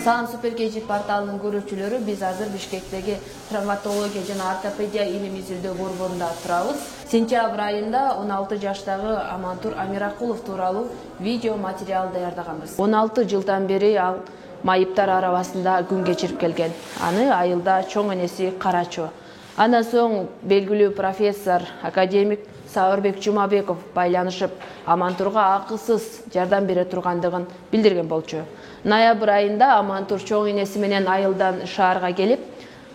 Sağın Super KG portalının görүүчүлөрү, biz азыр Бишкектеги травматология жана ортопедия илим изилдөө борборунда турабыз. Сентябрь айында 16 жаштагы Амантур Амиракулов тууралуу видео материал даярдаганбыз. 16 жылдан бери ал майыптар арабасында күн кечирип келген. Аны айылда чоң энеси карачу. Андан соң белгилүү профессор, академик Сабырбек Жумабеков байланышып, Амантурга акысыз жардам бере тургандыгын билдирген болчу. Ноябрь айында Амантур чоң энеси менен айылдан шаарга келип,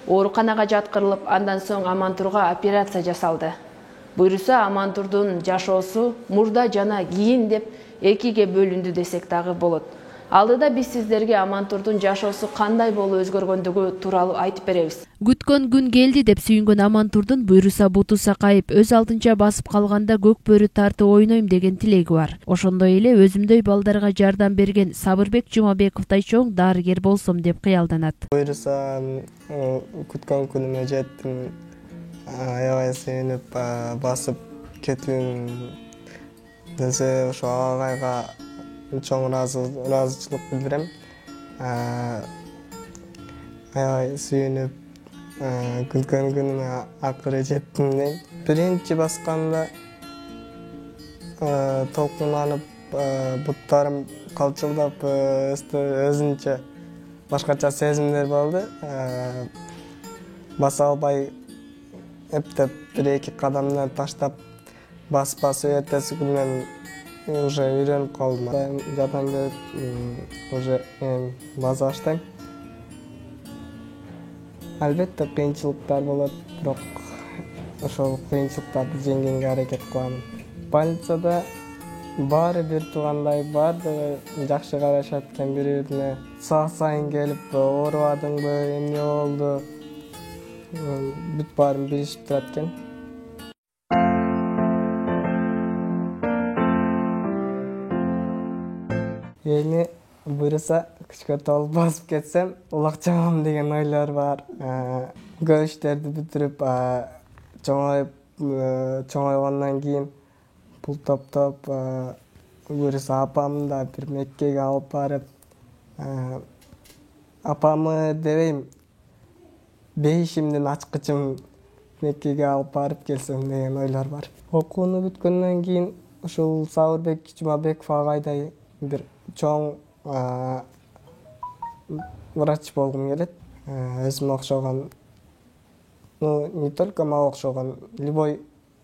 ооруканага жаткырылып, андан соң Амантурга операция жасалды. Буйруса Амантурдун жашоосу мурда жана кийин деп экиге бөлүндү десек дагы болот. Алдыда биз сиздерге Амантурдун жашоосу кандай болуп өзгөргөндүгү тууралуу айтып беребиз. Күткөн күн келди деп сүйүнгөн Амантурдун буйруса буту сакайып, өз алдынча басып калганда көк бөрү тартып ойнойм деген тилеги бар. Ошондой эле өзүмдөй балдарга жардам берген Сабырбек Жумабековдай чоң дарыгер болсом деп кыялданат. Буйруса күткөн күнүмө жеттим. Аябай сүйүнүп басып кетүүм десе ошо агайга чоң ыраазычылык билдирем. Аябай сүйүнүп күткөн күнүмө акыры жеттим. Биринчи басканда толкунланып, буттарым калчылдап, өзүнчө башкача сезимдер болду. Баса албай эптеп бир-эки кадамдан таштап басып эртеси күнүнөн уже үйрөнүп калдым. Жардам берип, уже баса баштайм. Албетте кыйынчылыктар болот, бирок ошол кыйынчылыктарды жеңгенге аракет кылам. Больницада баары бир туугандай, баардыгы жакшы карашат экен бири-бирине. Саат сайын келип, оорубадыңбы, эмне болду? Бүт баарын билишип турат экен. Эми буйруса күчкө толуп басып кетсем, улакчамам деген ойлор бар. Көрүштөрдү бүтүрүп, чоңойгондон кийин пул топтоп, буйруса апамды да бир Меккеге алып барып, апамы дебейм, бейишимдин ачкычын Меккеге алып барып келсем деген ойлор бар. Окууну бүткөндөн кийин ушул Сабырбек Жумабеков агайдай бир чоң врач болгум келет. Өзүмө окшогон, не только мага окшогон, любой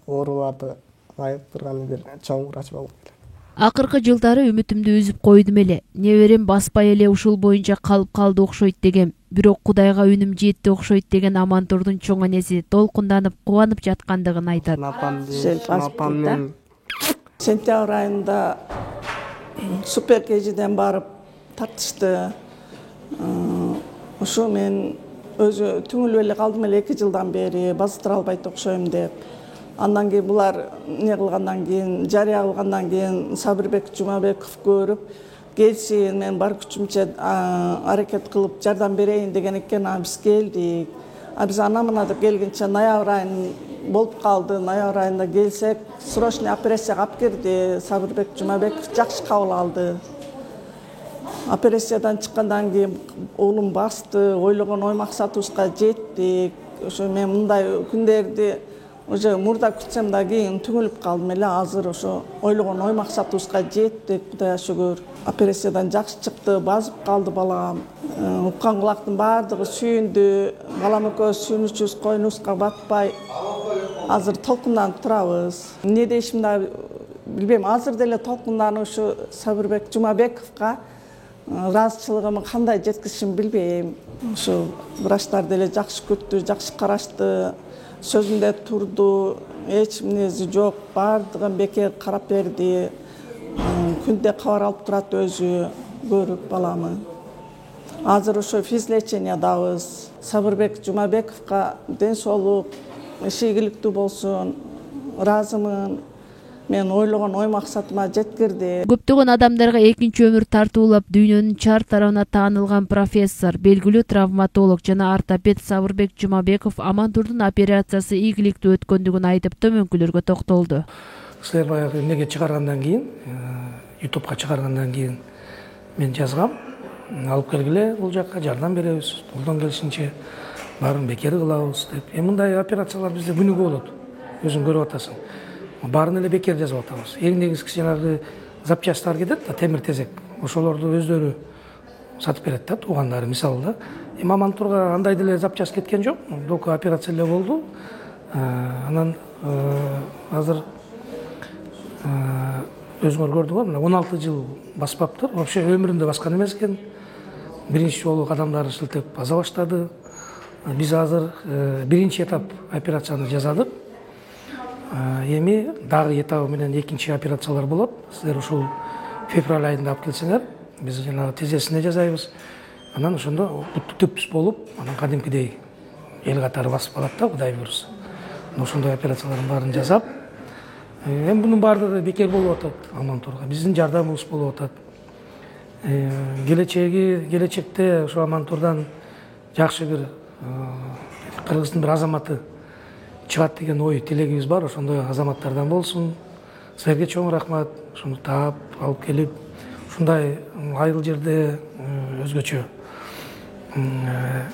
ооруларды айыктырган бир чоң врач болгум келет. Акыркы жылдары үмүтүмдү үзүп койдум эле. Неберем баспай эле ушул боюнча калып калды окшойт дегем. Бирок Кудайга үнүм жетти окшойт деген Амантурдун чоң энеси толкунданып, кубанып жаткандыгын айтат. Апам сентябрь айында Super KG'den барып тартышты. Ошо мен өзү түңүлүп эле калдым эле 2 жылдан бери басыптыра албайт окшойм деп. Андан кийин булар не кылгандан кийин, жарыя кылгандан кийин Сабырбек Жумабеков көрүп, келсин, мен бар күчүмчө аракет кылып жардам берейин деген экен. Биз келдик. Биз ана-мына деп келгенче ноябрь айында болуп калды. Ноябрь айында келсек, срочный операцияга алып кирди. Сабырбек Жумабеков жакшы кабыл алды. Операциядан чыккандан кийин уулум басты, ойлогон ой максатыбызга жеттик. Ошо мен мындай күндөрдү уже мурда күтсем да кийин түңүлүп калдым эле. Азыр ошо ойлогон ой максатыбызга жеттик, Кудайга шүгүр. Операциядан жакшы чыкты, базып калды балам. Уккан кулактын баардыгы сүйүндү. Балам экөөбүз сүйүнүчүбүз койнубузга батпай. Азыр толкунданып турабыз. Эмне дейишимди билбейм. Азыр деле толкунданып ушу Сабырбек Жумабековго ыраазычылыгымды кандай жеткизишимди билбейм. Ушу врачтар деле жакшы күттү, жакшы карашты, сөзүндө турду, эч минеси жок, баардыгын бекер карап берди. Күндө кабар алып турат өзү, көрүп баламы. Азыр ошо физлечениядабыз. Сабырбек Жумабековго ден соолук, иши ийгиликтүү болсун, ыраазымын. Мен ойлогон ой максатыма жеткирди. Көптөгөн адамдарга экинчи өмүр тартуулап, дүйнөнүн чар тарабына таанылган профессор, белгилүү травматолог жана ортопед Сабырбек Жумабеков Амантурдун операциясы ийгиликтүү өткөндүгүн айтып, төмөнкүлөргө токтолду. Силер баягы эмнеге чыгаргандан кийин, YouTubeга чыгаргандан кийин мен жазгам. алып келгиле бул жакка жардам беребиз, колдон келишинче баарын бекер кылабыз деп. Мындай операциялар бизде күнүгө болот. Өзүң көрүп атасың. Баарын эле бекер жазып атабыз. Эң негизгиси жанагы запчасттар кетет да, темир тезек. Ошолорду өздөрү сатып берет да, туугандары мисалы да. Амантурга андай деле запчаст кеткен жок. Только операция эле болду. Анан азыр өзүңөр көрдүңөр, мына 16 жыл баспаптыр. Вообще өмүрүндө баскан эмес экен. Биринчи жолу кадамдарын шилтеп баса баштады. Биз азыр биринчи этап операцияны жасадык. Эми дагы этабы менен экинчи операциялар болот. Силер ушул февраль айында алып келсеңер, биз жанагы тизесине жасайбыз. Анан ошондо бутту төпүс болуп, анан кадимкидей эл катары басып калат да, Кудай буйруса. Ошондой операциялардын баарын жасап, эми бунун баардыгы бекер болуп атат Амантурга. Биздин жардамыбыз болуп атат. Келечекте ошо Амантурдан жакшы бир Кыргыздын бир азаматы чыгат деген ой тилегибиз бар. Ошондой азаматтардан болсун. Силерге чоң рахмат. Ошону таап, алып келип, ушундай айыл жерде өзгөчө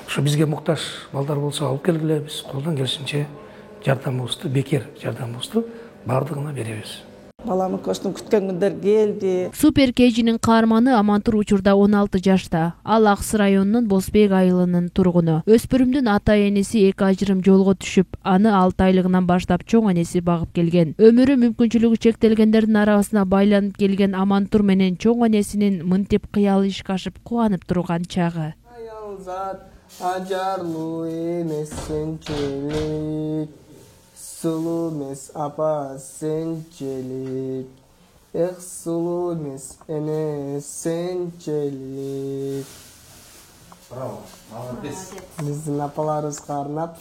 ушу бизге муктаж балдар болсо алып келгиле, биз колдон келишинче жардамыбызды, бекер жардамыбызды баардыгына беребиз. Баламы көчтүн күткөн күндөр келди. Супер KG'нин каарманы Амантур учурда 16 жашта. Ал Аксы районунун Босбек айылынын тургуну. Өспүрүмдүн ата-энеси эки ажырым жолго түшүп, аны 6 айлыгынан баштап чоң энеси багып келген. Өмүрү мүмкүнчүлүгү чектелгендердин арабасына байланып келген Амантур менен чоң энесинин мынтип кыялы ишке ашып кубанып турган чагы. Аялзат ажарлуу эмес сенчелик, сулуу эмес апа сенчелик, эх сулуу эмес эне сенчелик. Браво, молодец. Биздин апаларыбызга арнап